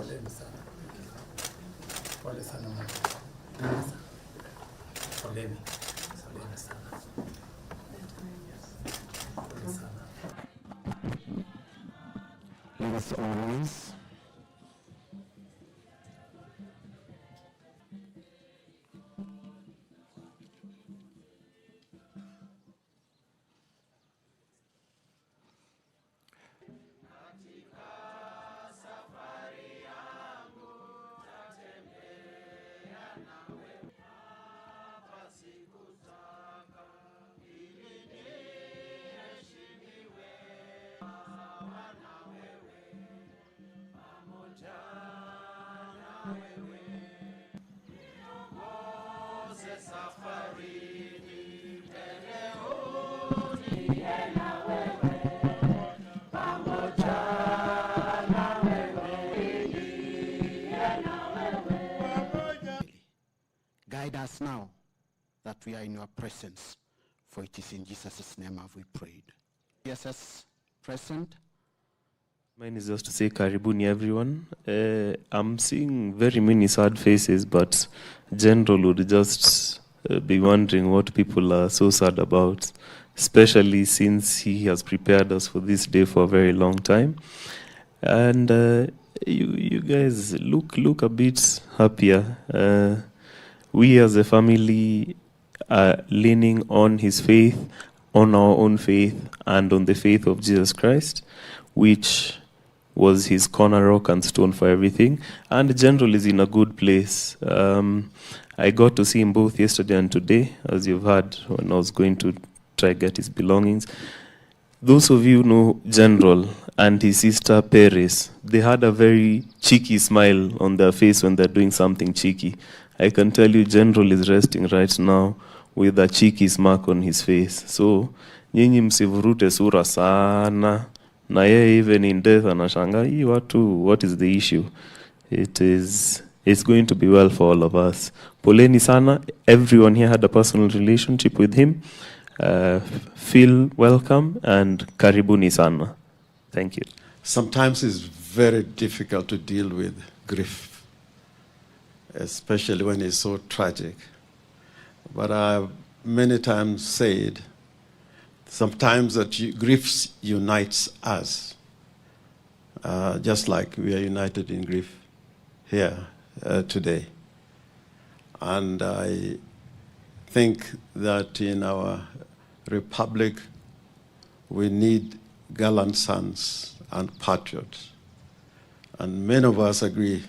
Poleni sana. Pole sana mama. Poleni. Poleni sana. Pole sana. Let us all rise. Guide us now that we are in your presence, for it is in Jesus' name have we prayed. Yes, present. Mine is just to say karibuni everyone. I'm seeing very many sad faces, but General would just be wondering what people are so sad about, especially since he has prepared us for this day for a very long time. And you guys look a bit happier. We as a family are leaning on his faith, on our own faith, and on the faith of Jesus Christ, which was his corner rock and stone for everything. And the General is in a good place. I got to see him both yesterday and today, as you've heard, when I was going to try get his belongings. Those of you know General and his sister Perez, they had a very cheeky smile on their face when they're doing something cheeky. I can tell you General is resting right now with a cheeky smirk on his face. So, nyinyi msivurute sura sana. Na yeye even in death anashanga, hii watu, what is the issue? It's going to be well for all of us. Poleni sana. Everyone here had a personal relationship with him. Feel welcome and karibuni sana. Thank you. Sometimes it's very difficult to deal with grief, especially when it's so tragic. But I've many times said, sometimes that grief unites us, just like we are united in grief here today. And I think that in our republic, we need gallant sons and patriots. And many of us agree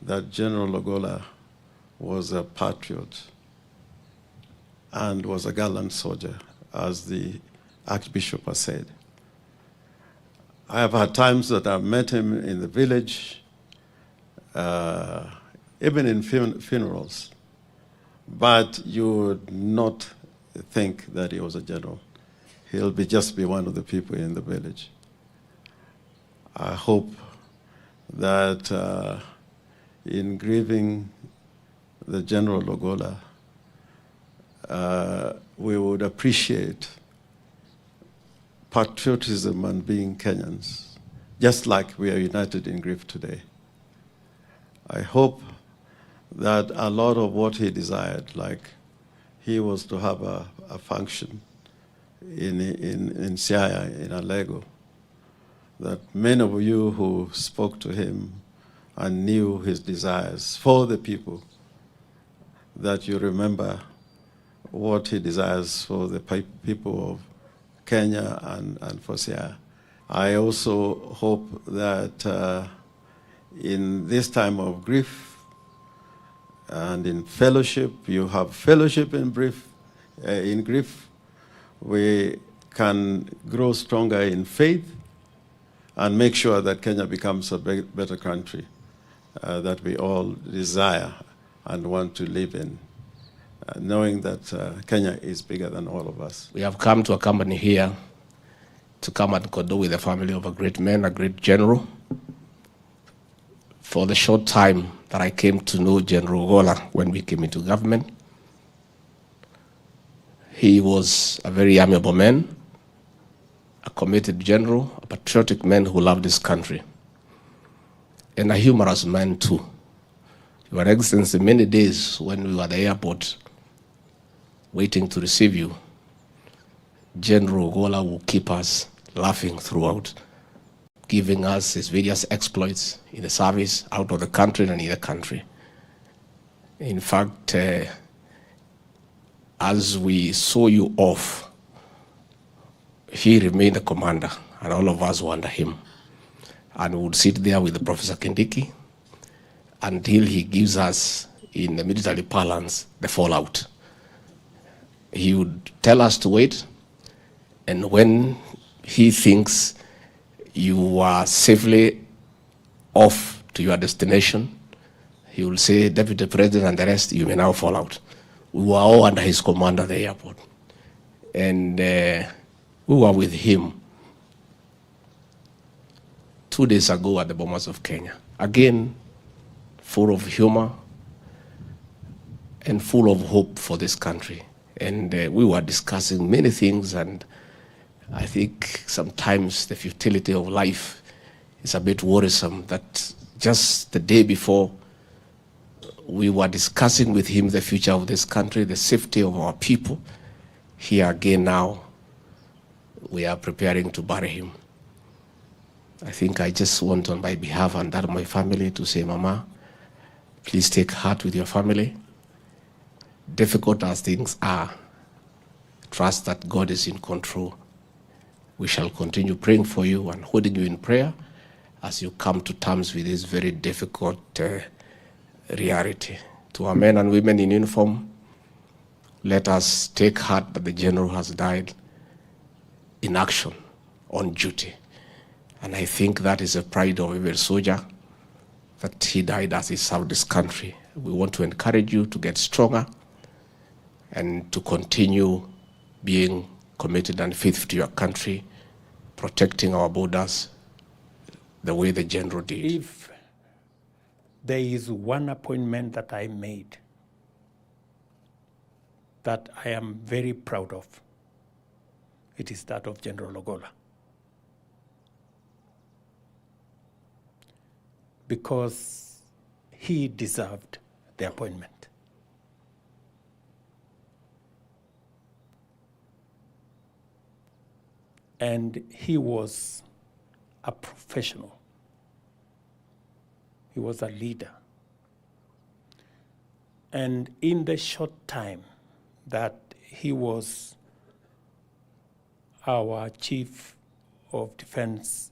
that General Ogola was a patriot and was a gallant soldier, as the Archbishop has said. I have had times that I've met him in the village, even in funerals, but you would not think that he was a general. He'll just be one of the people in the village. I hope that in grieving the General Ogola, we would appreciate patriotism and being Kenyans, just like we are united in grief today. I hope that a lot of what he desired, like he was to have a function in Siaya, in Alego, that many of you who spoke to him and knew his desires for the people, that you remember what he desires for the people of Kenya and for Siaya. I also hope that in this time of grief and in fellowship, you have fellowship in grief, we can grow stronger in faith and make sure that Kenya becomes a better country that we all desire and want to live in, knowing that Kenya is bigger than all of us. We have come to accompany here to come and condole with the family of a great man, a great general. For the short time that I came to know General Ogola when we came into government, he was a very amiable man, a committed general, a patriotic man who loved his country. and a humorous man too. Your Excellency, many days when we were at the airport waiting to receive you, General Ogola will keep us laughing throughout, giving us his various exploits in the service, out of the country and in the country. In fact, as we saw you off, he remained a commander, and all of us were under him. And we would sit there with Professor Kindiki until he gives us, in the military parlance, the fallout. He would tell us to wait, and when he thinks you are safely off to your destination, he will say, Deputy President and the rest, you may now fall out. We were all under his command at the airport. And we were with him 2 days ago at the Bomas of Kenya. Again, full of humor and full of hope for this country. And we were discussing many things, and I think sometimes the futility of life is a bit worrisome, that just the day before we were discussing with him the future of this country, the safety of our people, here again now we are preparing to bury him. I think I just want on my behalf and that of my family to say, Mama, please take heart with your family. Difficult as things are, trust that God is in control. We shall continue praying for you and holding you in prayer as you come to terms with this very difficult reality. To our men and women in uniform, let us take heart that the general has died in action, on duty. And I think that is a pride of every soldier, that he died as he served this country. We want to encourage you to get stronger and to continue being committed and faithful to your country, protecting our borders the way the general did. If there is one appointment that I made that I am very proud of, it is that of General Ogola. Because he deserved the appointment. And he was a professional. He was a leader. And in the short time that he was our chief of defense,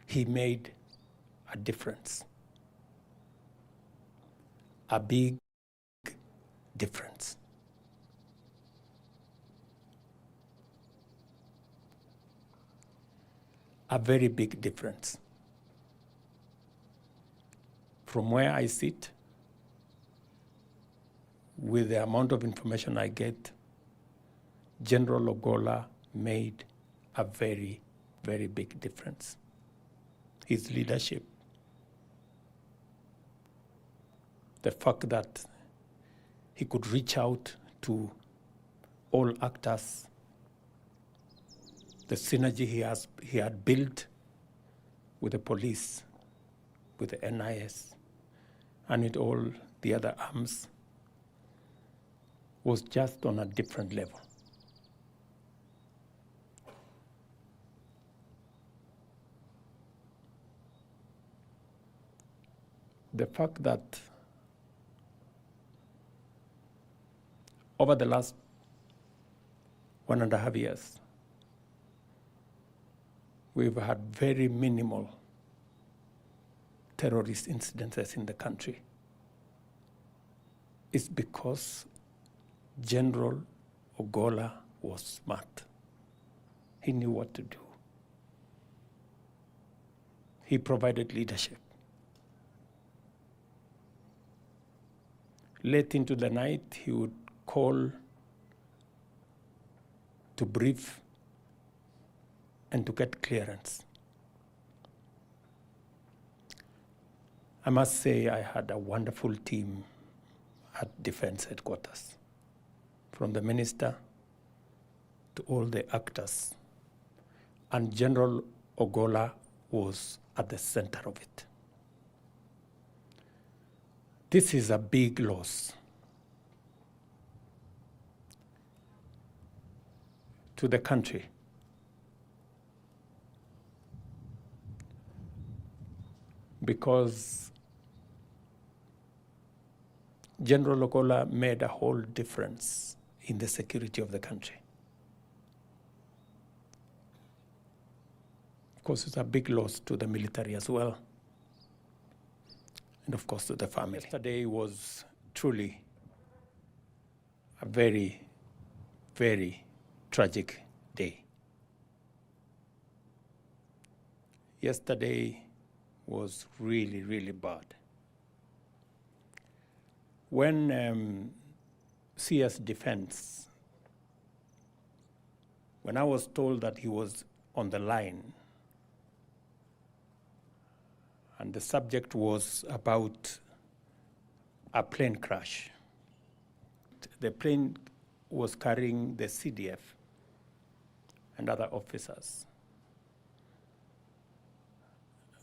he made a difference, a big difference. A very big difference. From where I sit, with the amount of information I get, General Ogola made a very, very big difference. His leadership, the fact that he could reach out to all actors, the synergy he had built with the police, with the NIS, and with all the other arms, was just on a different level. The fact that over the last 1.5 years, we've had very minimal terrorist incidences in the country. It's because General Ogola was smart. He knew what to do. He provided leadership. Late into the night, he would call to brief and to get clearance. I must say I had a wonderful team at Defense Headquarters, from the minister to all the actors. And General Ogola was at the center of it. This is a big loss to the country. Because General Ogola made a whole difference in the security of the country. Of course, it's a big loss to the military as well, and of course to the family. Yesterday was truly a very, very tragic day. Yesterday was really, really bad. When CS Defense, when I was told that he was on the line, and the subject was about a plane crash. The plane was carrying the CDF and other officers.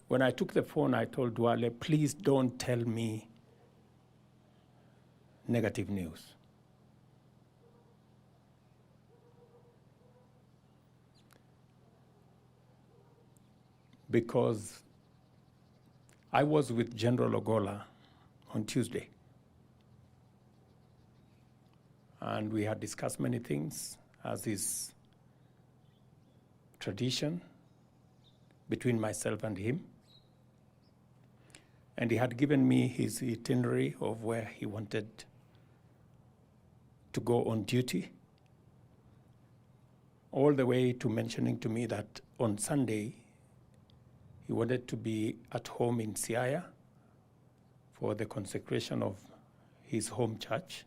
When I took the phone, I told Duale, please don't tell me negative news. Because I was with General Ogola on Tuesday, and we had discussed many things, as is tradition between myself and him. And he had given me his itinerary of where he wanted to go on duty, all the way to mentioning to me that on Sunday, he wanted to be at home in Siaya for the consecration of his home church,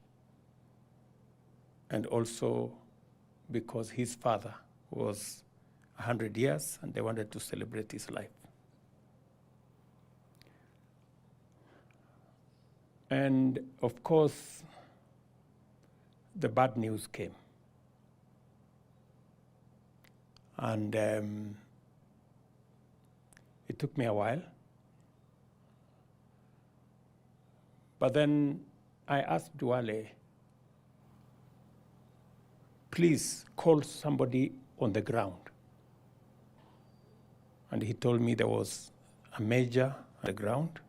and also because his father was 100 years and they wanted to celebrate his life. And of course, the bad news came. And it took me a while. But then I asked Duale, please call somebody on the ground. And he told me there was a major on the ground.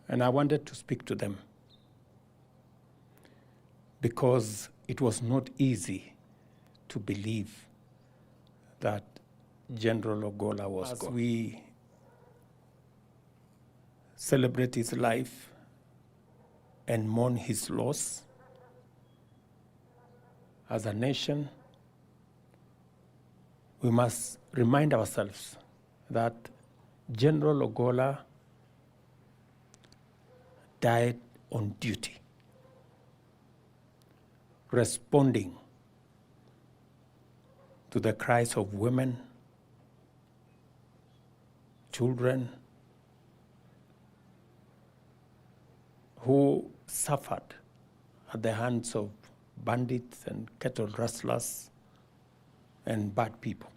And I wanted to speak to them because it was not easy to believe that General Ogola was gone. As we celebrate his life and mourn his loss, as a nation, we must remind ourselves that General Ogola died on duty, responding to the cries of women, children who suffered at the hands of bandits and cattle rustlers and bad people.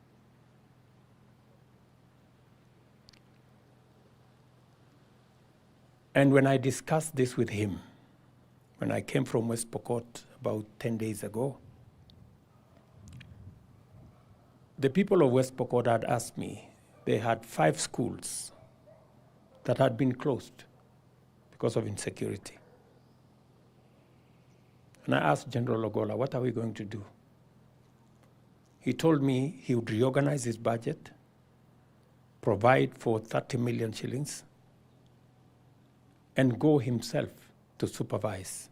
And when I discussed this with him, when I came from West Pokot about 10 days ago, the people of West Pokot had asked me, they had 5 schools that had been closed because of insecurity. And I asked General Ogola, what are we going to do? He told me he would reorganize his budget, provide for 30 million shillings, and go himself to supervise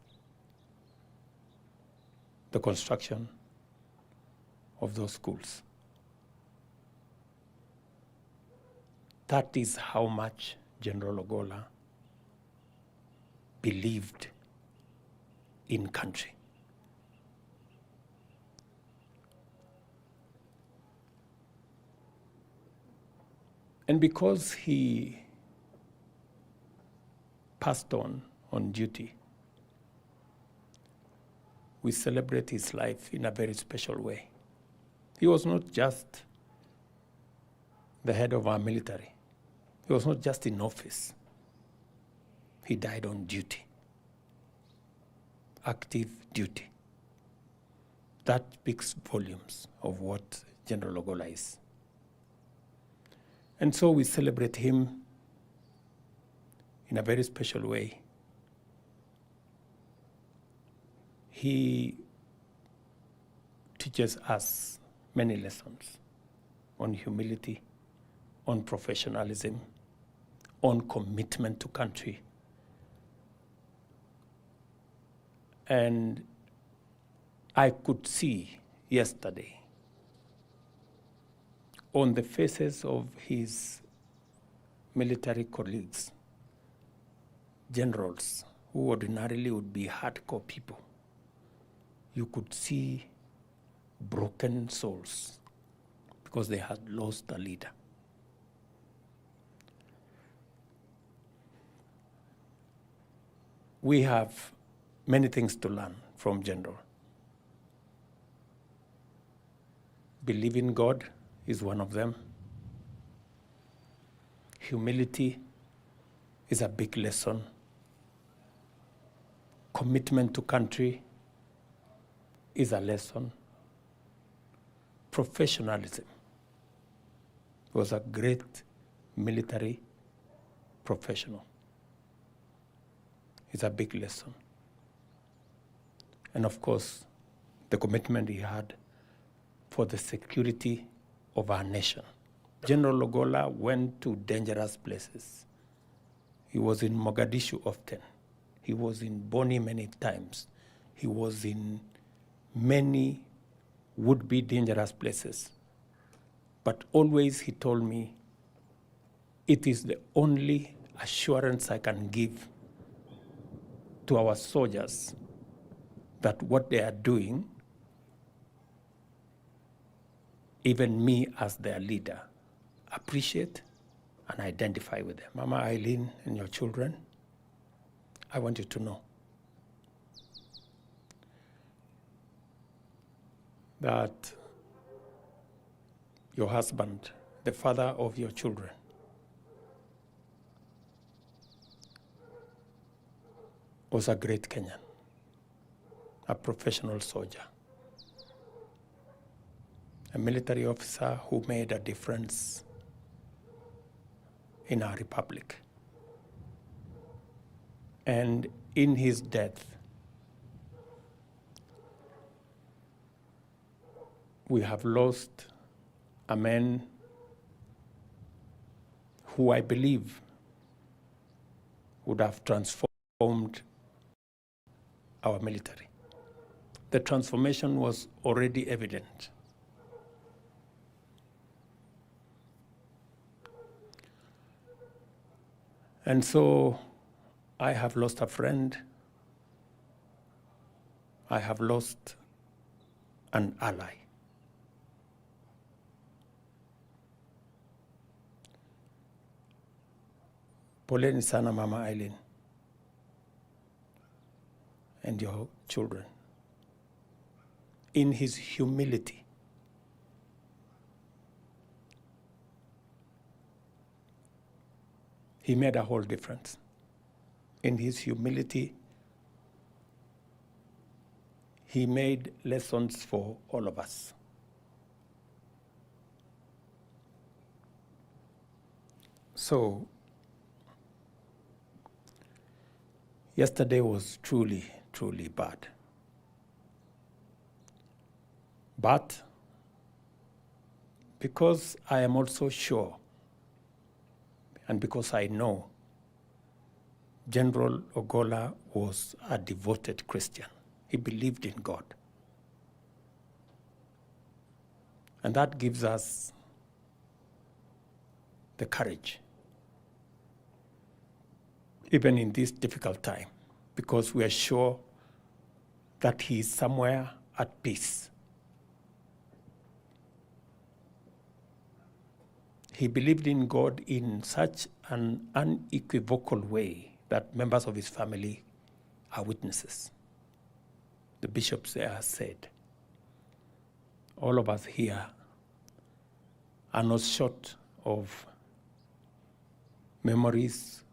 the construction of those schools. That is how much General Ogola believed in country. And because he passed on duty, we celebrate his life in a very special way. He was not just the head of our military. He was not just in office. He died on duty, active duty. That speaks volumes of what General Ogola is. And so we celebrate him in a very special way. He teaches us many lessons on humility, on professionalism, on commitment to country. And I could see yesterday on the faces of his military colleagues, generals who ordinarily would be hardcore people, you could see broken souls because they had lost a leader. We have many things to learn from General. Believe in God is one of them. Humility is a big lesson. Commitment to country is a lesson. Professionalism was a great military professional. It's a big lesson. And of course, the commitment he had for the security of our nation. General Ogola went to dangerous places. He was in Mogadishu often. He was in Boni many times. He was in many would-be dangerous places. But always he told me, it is the only assurance I can give to our soldiers that what they are doing, even me as their leader, appreciate and identify with them. Mama Eileen and your children, I want you to know that your husband, the father of your children, was a great Kenyan, a professional soldier, a military officer who made a difference in our republic. And in his death, we have lost a man who I believe would have transformed our military. The transformation was already evident. And so I have lost a friend. I have lost an ally. Poleni sana Mama Eileen and your children. In his humility, he made a whole difference. In his humility, he made lessons for all of us. So, yesterday was truly, truly bad. But because I am also sure, and because I know, General Ogola was a devoted Christian. He believed in God. And that gives us the courage, even in this difficult time, because we are sure that he is somewhere at peace. He believed in God in such an unequivocal way that members of his family are witnesses. The bishops there said, all of us here are not short of memories